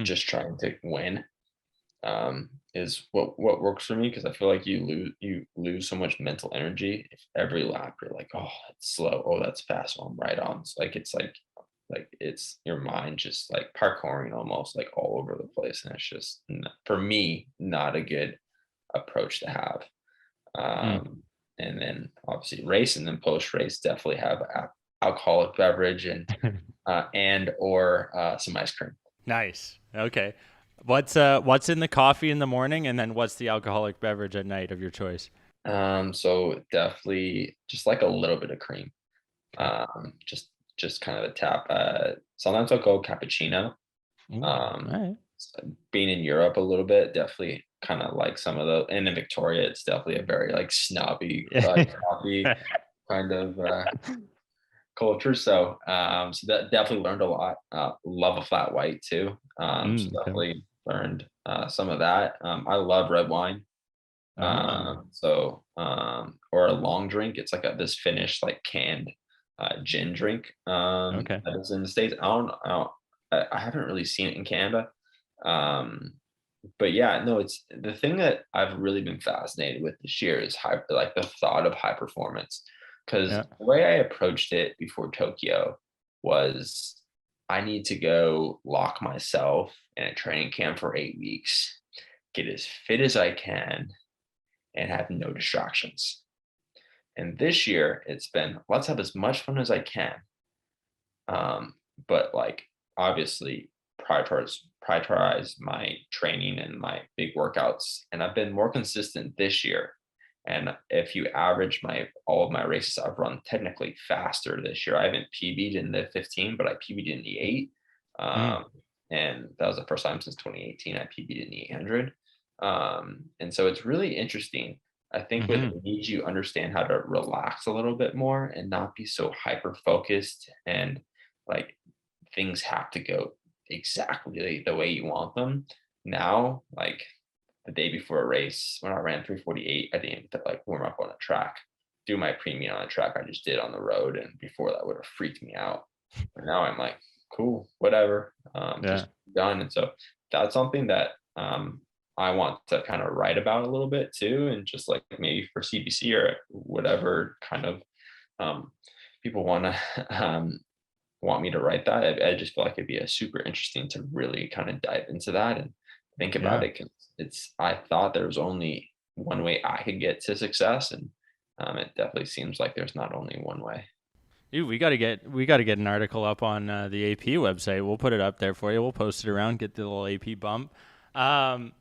Speaker 3: Just trying to win is what works for me, because I feel like you lose so much mental energy if every lap you're like, oh, it's slow, oh, that's fast, oh, I'm right on. Like it's your mind just like parkouring almost, like all over the place, and it's just for me not a good approach to have. And then obviously race, and then post race definitely have alcoholic beverage and and or some ice cream.
Speaker 1: Nice. Okay. What's in the coffee in the morning, and then what's the alcoholic beverage at night of your choice?
Speaker 3: So definitely just like a little bit of cream.
Speaker 1: Okay.
Speaker 3: Just kind of a tap. Sometimes I'll go cappuccino.
Speaker 1: Ooh, all
Speaker 3: Um,
Speaker 1: right.
Speaker 3: Being in Europe a little bit, definitely kind of like some of the, and in Victoria, it's definitely a very like snobby coffee kind of culture. So that definitely learned a lot. Love a flat white too. So
Speaker 1: Okay.
Speaker 3: definitely learned some of that. I love red wine.
Speaker 1: Oh,
Speaker 3: Or a long drink. It's like this Finnish like canned gin drink
Speaker 1: okay.
Speaker 3: that is in the States. I haven't really seen it in Canada. Um, but yeah, no, it's the thing that I've really been fascinated with this year is like the thought of high performance. Because
Speaker 1: Yeah.
Speaker 3: the way I approached it before Tokyo was I need to go lock myself in a training camp for 8 weeks, get as fit as I can, and have no distractions. And this year, it's been let's have as much fun as I can, um, but like obviously prioritize my training and my big workouts. And I've been more consistent this year. And if you average my all of my races, I've run technically faster this year. I haven't PB'd in the 15, but I PB'd in the 8.
Speaker 1: Mm,
Speaker 3: Um, and that was the first time since 2018 I PB'd in the 800. And so it's really interesting. I think with
Speaker 1: mm-hmm.
Speaker 3: age, you understand how to relax a little bit more and not be so hyper focused and like things have to go exactly the way you want them. Now, like the day before a race, when I ran 3:48, I didn't even like warm up on a track, do my premium on a track I just did on the road. And before that would have freaked me out. But now I'm like, cool, whatever,
Speaker 1: Yeah.
Speaker 3: just done. And so that's something that I want to kind of write about a little bit too. And just like maybe for CBC or whatever kind of um, people want to want me to write that. I just feel like it'd be a super interesting to really kind of dive into that and think about
Speaker 1: Yeah.
Speaker 3: it. 'Cause I thought there was only one way I could get to success. And it definitely seems like there's not only one way.
Speaker 1: Dude, we got to get an article up on the AP website. We'll put it up there for you. We'll post it around, get the little AP bump. Um,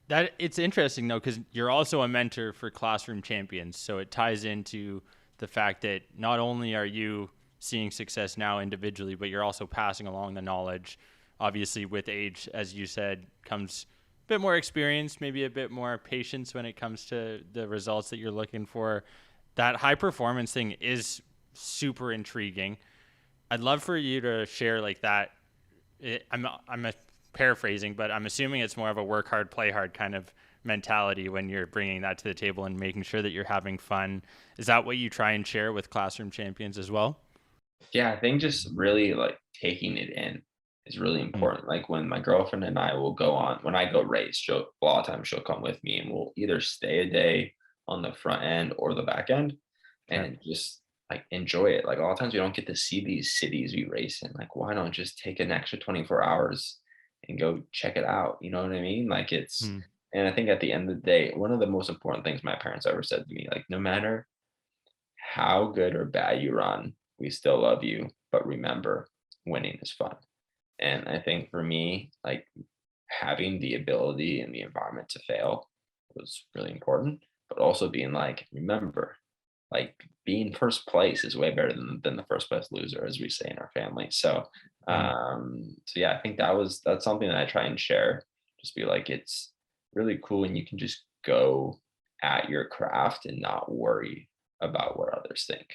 Speaker 1: that it's interesting though, because you're also a mentor for classroom champions, so it ties into the fact that not only are you seeing success now individually, but you're also passing along the knowledge. Obviously, with age, as you said, comes a bit more experience, maybe a bit more patience when it comes to the results that you're looking for. That high performance thing is super intriguing. I'd love for you to share like that. I'm paraphrasing, but I'm assuming it's more of a work hard, play hard kind of mentality when you're bringing that to the table and making sure that you're having fun. Is that what you try and share with classroom champions as well?
Speaker 3: Yeah, I think just really like taking it in is really
Speaker 1: Mm,
Speaker 3: important. Like when my girlfriend and I will go on, when I go race, a lot of times she'll come with me and we'll either stay a day on the front end or the back end
Speaker 1: okay.
Speaker 3: and just like enjoy it. Like a lot of times we don't get to see these cities we race in. Like, why not just take an extra 24 hours and go check it out? You know what I mean? Like
Speaker 1: Mm,
Speaker 3: and I think at the end of the day, one of the most important things my parents ever said to me, like, no matter how good or bad you run, we still love you. But remember, winning is fun. And I think for me, like having the ability and the environment to fail was really important, but also being like, remember, like being first place is way better than the first place loser, as we say in our family.
Speaker 1: mm,
Speaker 3: So yeah, I think that's something that I try and share. Just be like, it's really cool, and you can just go at your craft and not worry about what others think.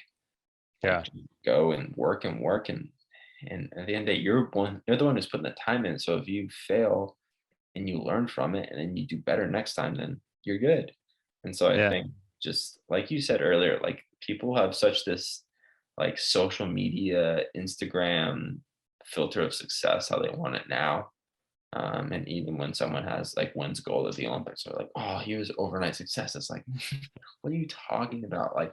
Speaker 3: Like
Speaker 1: yeah.
Speaker 3: just go and work and at the end of the day, you're the one who's putting the time in. So if you fail and you learn from it and then you do better next time, then you're good. And so I
Speaker 1: Yeah.
Speaker 3: think just like you said earlier, like people have such this like social media, Instagram filter of success, how they want it now. And even when someone has like wins gold at the Olympics, they're like, oh, he was overnight success. It's like, what are you talking about? Like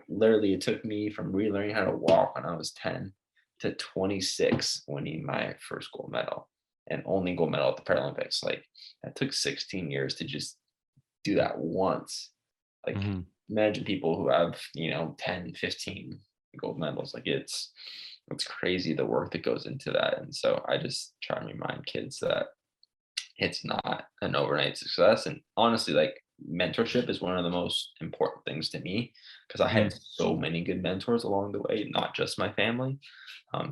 Speaker 3: literally it took me from relearning how to walk when I was 10 to 26 winning my first gold medal and only gold medal at the Paralympics. Like that took 16 years to just do that once. Like
Speaker 1: Hmm.
Speaker 3: imagine people who have, 10, 15 gold medals. Like it's crazy the work that goes into that. And so I just try and remind kids that it's not an overnight success. And honestly, like mentorship is one of the most important things to me because I
Speaker 1: Mhm.
Speaker 3: had so many good mentors along the way, not just my family,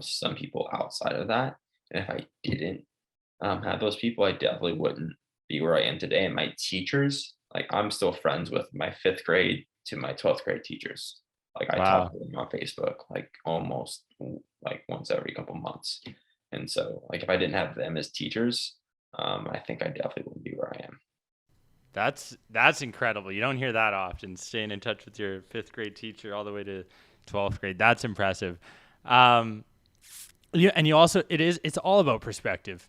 Speaker 3: some people outside of that. And if I didn't have those people, I definitely wouldn't be where I am today. And my teachers, like I'm still friends with my 5th grade to my 12th grade teachers. Like I talk
Speaker 1: Wow.
Speaker 3: to them on Facebook, like almost like once every couple months. And so, like if I didn't have them as teachers, I think I definitely wouldn't be where I am.
Speaker 1: That's incredible. You don't hear that often. Staying in touch with your 5th grade teacher all the way to 12th grade. That's impressive. Um, yeah, and you also it's all about perspective.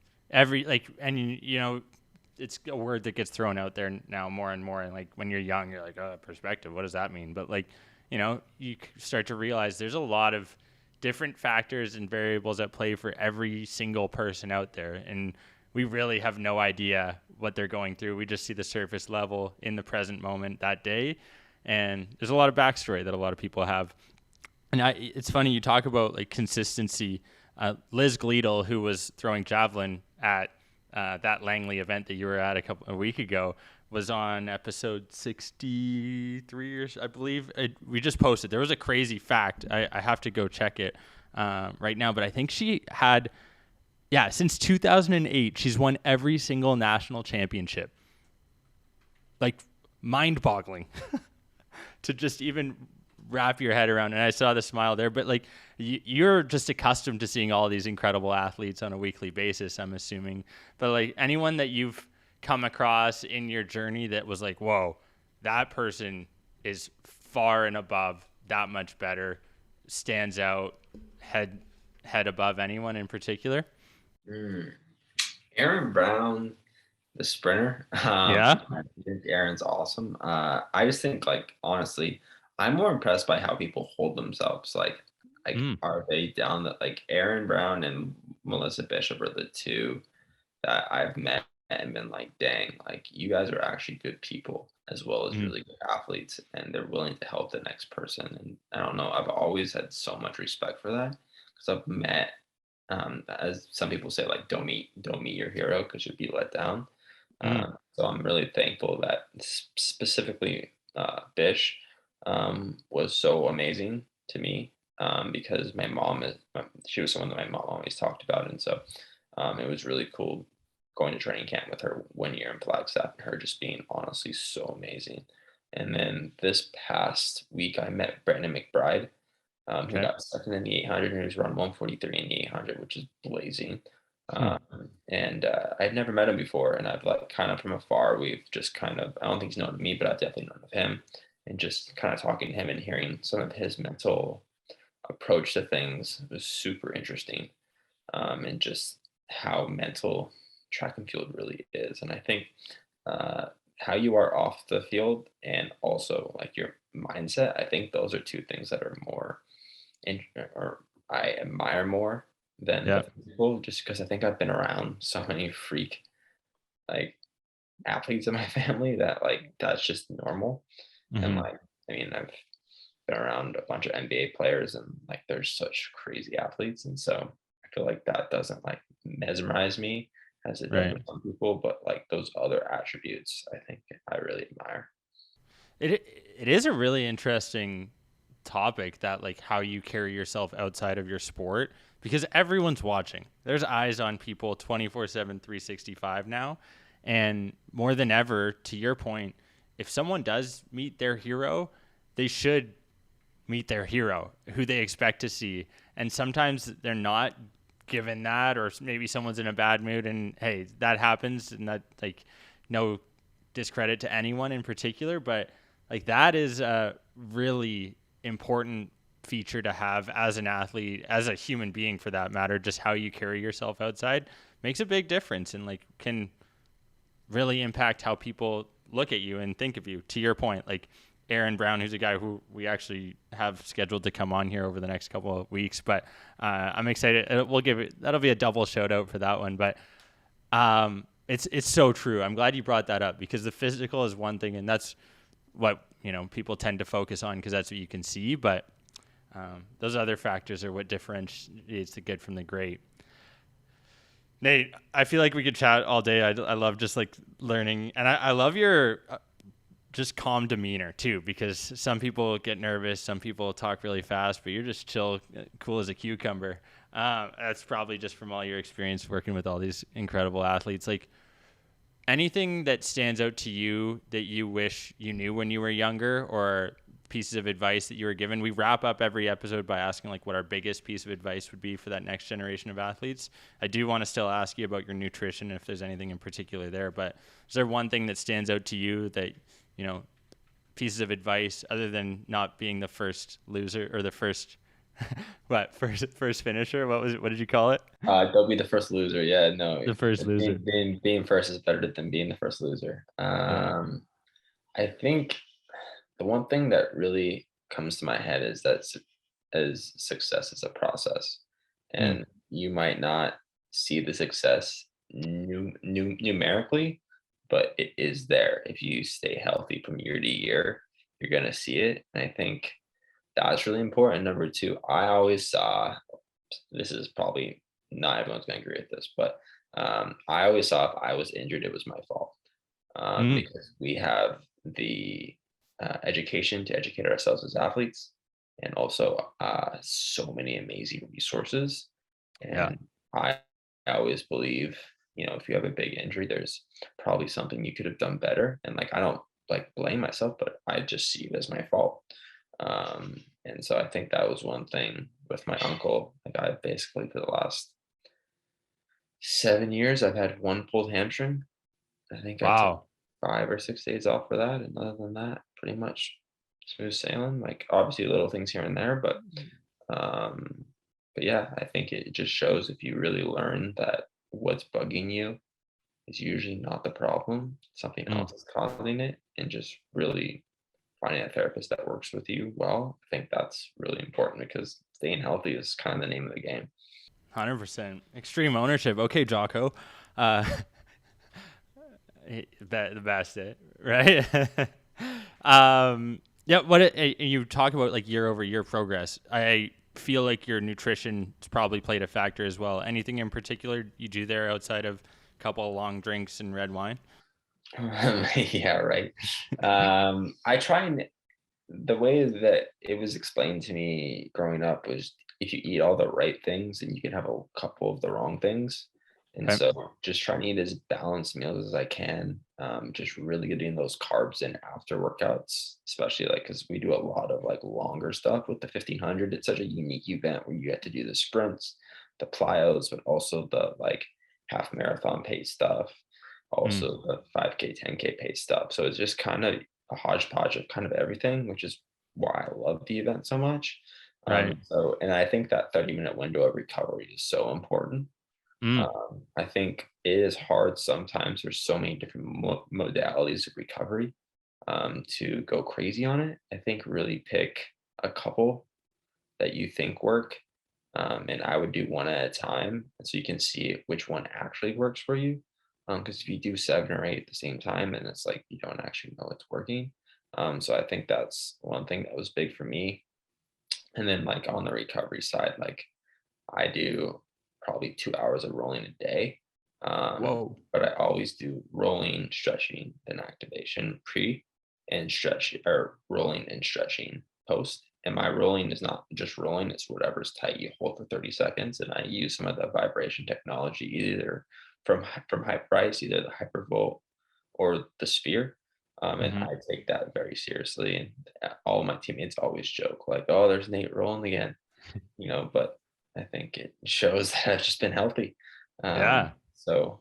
Speaker 1: It's a word that gets thrown out there now more and more. And like when you're young, you're like, oh, perspective. What does that mean? But like, you start to realize there's a lot of different factors and variables at play for every single person out there, and we really have no idea what they're going through. We just see the surface level in the present moment that day, and there's a lot of backstory that a lot of people have. And it's funny you talk about like consistency. Liz Gleedle, who was throwing javelin at that Langley event that you were at a week ago, was on episode 63, or I believe. We just posted. There was a crazy fact. I have to go check it right now, but I think she had, yeah, since 2008, she's won every single national championship. Like, mind-boggling to just even wrap your head around. And I saw the smile there, but like you're just accustomed to seeing all these incredible athletes on a weekly basis, I'm assuming. But like anyone that you've come across in your journey that was like, whoa, that person is far and above, that much better, stands out, head above anyone in particular?
Speaker 3: Mm. Aaron Brown, the sprinter.
Speaker 1: Yeah.
Speaker 3: I think Aaron's awesome. I just think, like, honestly, I'm more impressed by how people hold themselves. Like,
Speaker 1: Mm.
Speaker 3: are they down that? Like, Aaron Brown and Melissa Bishop are the two that I've met and been like, dang, like you guys are actually good people as well as
Speaker 1: Mm.
Speaker 3: really good athletes, and they're willing to help the next person. And I don't know, I've always had so much respect for that because I've met, as some people say, like don't meet your hero because you'll be let down.
Speaker 1: Mm.
Speaker 3: So I'm really thankful that specifically Bish was so amazing to me, because my mom is she was someone that my mom always talked about, and so it was really cool going to training camp with her 1 year in Flagstaff and her just being honestly so amazing. And then this past week, I met Brandon McBride, who
Speaker 1: Okay.
Speaker 3: got second in the 800 and who's run 143 in the 800, which is blazing.
Speaker 1: Hmm.
Speaker 3: And I've never met him before, and I've like kind of from afar, we've just kind of, I don't think he's known of me, but I've definitely known of him. And just kind of talking to him and hearing some of his mental approach to things was super interesting, and just how mental track and field really is. And I think uh, how you are off the field and also like your mindset, I think those are two things that are more, or I admire more than
Speaker 1: Yeah.
Speaker 3: the physical, just because I think I've been around so many freak like athletes in my family that like that's just normal. And
Speaker 1: Hmm.
Speaker 3: like, I mean, I've been around a bunch of NBA players and like they're such crazy athletes. And so I feel like that doesn't like mesmerize me as it does
Speaker 1: Right.
Speaker 3: with some people, but like those other attributes, I think I really admire.
Speaker 1: It is a really interesting topic, that like how you carry yourself outside of your sport, because everyone's watching. There's eyes on people 24/7, 365 now. And more than ever, to your point, if someone does meet their hero, they should meet their hero who they expect to see. And sometimes they're not given that, or maybe someone's in a bad mood, and hey, that happens, and that, like, no discredit to anyone in particular, but like that is a really important feature to have as an athlete, as a human being for that matter. Just how you carry yourself outside makes a big difference, and like can really impact how people look at you and think of you. To your point, like Aaron Brown, who's a guy who we actually have scheduled to come on here over the next couple of weeks, but I'm excited. We'll give it, that'll be a double shout out for that one. But it's so true. I'm glad you brought that up, because the physical is one thing, and that's what people tend to focus on because that's what you can see. But Those other factors are what differentiates the good from the great. Nate, I feel like we could chat all day. I love just like learning, and I love your just calm demeanor too, because some people get nervous, some people talk really fast, but you're just chill, cool as a cucumber. That's probably just from all your experience working with all these incredible athletes. Like, anything that stands out to you that you wish you knew when you were younger, or pieces of advice that you were given? We wrap up every episode by asking like what our biggest piece of advice would be for that next generation of athletes. I do want to still ask you about your nutrition, if there's anything in particular there, but is there one thing that stands out to you that, you know, pieces of advice other than not being the first loser or the first first finisher? What did you call it?
Speaker 3: Don't be the first loser. Yeah, no.
Speaker 1: The first loser.
Speaker 3: Being first is better than being the first loser. I think the one thing that really comes to my head is that as success is a process, and you might not see the success numerically, but it is there. If you stay healthy from year to year, you're going to see it. And I think that's really important. Number two, I always saw, this is probably not everyone's going to agree with this, but I always saw if I was injured, it was my fault, because we have the education to educate ourselves as athletes, and also so many amazing resources. And I always believe, you know, if you have a big injury, there's probably something you could have done better. And like, I don't like blame myself, but I just see it as my fault. And so I think that was one thing with my uncle. Like, I basically, for the last 7 years, I've had one pulled hamstring. I think I took 5 or 6 days off for that. And other than that, pretty much smooth sailing. Like, obviously little things here and there, but yeah, I think it just shows, if you really learn that what's bugging you is usually not the problem, something else is causing it, and just really finding a therapist that works with you well. I think that's really important, because staying healthy is kind of the name of the game.
Speaker 1: 100%. Extreme ownership. Okay, Jocko. The best, right? Yeah. You talk about like year over year progress. I feel like your nutrition has probably played a factor as well. Anything in particular you do there outside of a couple of long drinks and red wine?
Speaker 3: Yeah, right. I try, and the way that it was explained to me growing up was, if you eat all the right things, then you can have a couple of the wrong things. And
Speaker 1: Okay.
Speaker 3: so just trying to eat as balanced meals as I can, just really getting those carbs in after workouts, especially like, because we do a lot of like longer stuff with the 1500. It's such a unique event where you get to do the sprints, the plyos, but also the like half marathon pace stuff, also the 5K, 10K pace stuff. So it's just kind of a hodgepodge of kind of everything, which is why I love the event so much.
Speaker 1: Right.
Speaker 3: So, and I think that 30-minute window of recovery is so important. I think it is hard sometimes. There's so many different modalities of recovery, to go crazy on it. I think really pick a couple that you think work, and I would do one at a time, so you can see which one actually works for you. Because if you do 7 or 8 at the same time, and it's like you don't actually know it's working. So I think that's one thing that was big for me. And then like on the recovery side, like I do probably 2 hours of rolling a day.
Speaker 1: Whoa.
Speaker 3: But I always do rolling, stretching, then activation pre, and stretch, or rolling and stretching post. And my rolling is not just rolling, it's whatever's tight you hold for 30 seconds. And I use some of the vibration technology, either from Hyperice, either the Hypervolt or the Sphere. And I take that very seriously. And all my teammates always joke like, "Oh, there's Nate rolling again," you know, but I think it shows that I've just been healthy.
Speaker 1: Yeah.
Speaker 3: So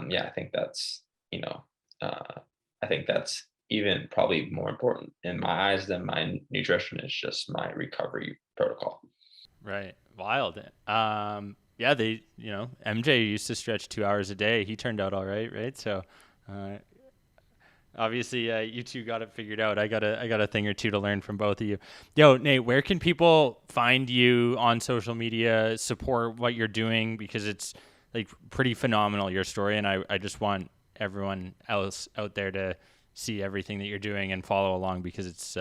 Speaker 3: yeah, I think that's, you know, I think that's even probably more important in my eyes than my nutrition. Is just my recovery protocol.
Speaker 1: Right. Wild. Yeah, MJ used to stretch 2 hours a day. He turned out all right, right? So, obviously, you two got it figured out. I got a thing or two to learn from both of you. Yo, Nate, where can people find you on social media, support what you're doing? Because it's like pretty phenomenal, your story. And I just want everyone else out there to see everything that you're doing and follow along, because it's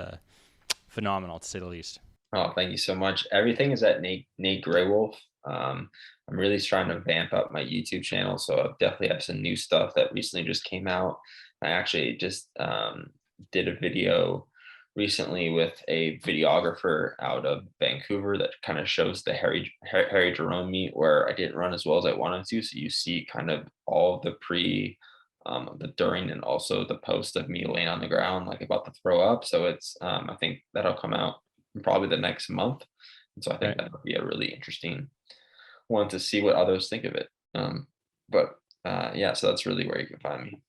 Speaker 1: phenomenal, to say the least.
Speaker 3: Oh, thank you so much. Everything is at Nate Graywolf. I'm really trying to vamp up my YouTube channel, so I definitely have some new stuff that recently just came out. I actually just did a video recently with a videographer out of Vancouver that kind of shows the Harry Jerome meet where I didn't run as well as I wanted to. So you see kind of all of the the during, and also the post of me laying on the ground, like about to throw up. So it's I think that'll come out probably the next month. And so I think
Speaker 1: Right.
Speaker 3: that would be a really interesting one to see what others think of it. But yeah, so that's really where you can find me.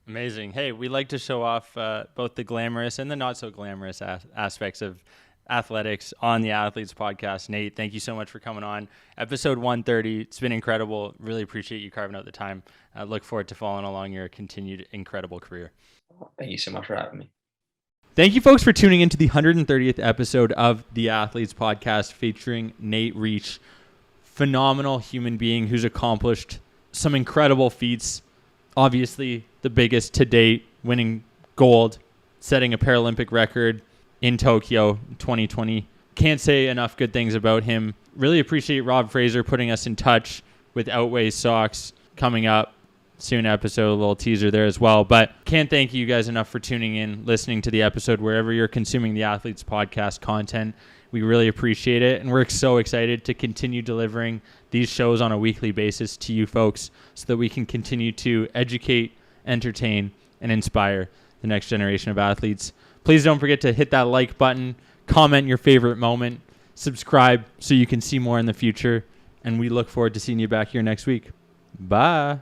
Speaker 1: Amazing. Hey, we like to show off both the glamorous and the not so glamorous aspects of athletics on the Athletes Podcast. Nate, thank you so much for coming on. Episode 130. It's been incredible. Really appreciate you carving out the time. I look forward to following along your continued incredible career.
Speaker 3: Thank you so much for having me.
Speaker 1: Thank you, folks, for tuning into the 130th episode of the Athletes Podcast featuring Nate Riech, phenomenal human being who's accomplished some incredible feats. Obviously, the biggest to date, winning gold, setting a Paralympic record in Tokyo 2020. Can't say enough good things about him. Really appreciate Rob Fraser putting us in touch with Outway Socks coming up. Soon episode, a little teaser there as well. But can't thank you guys enough for tuning in, listening to the episode wherever you're consuming the Athletes Podcast content. We really appreciate it, and we're so excited to continue delivering these shows on a weekly basis to you folks so that we can continue to educate, entertain, and inspire the next generation of athletes. Please don't forget to hit that like button, comment your favorite moment, subscribe so you can see more in the future, and we look forward to seeing you back here next week. Bye.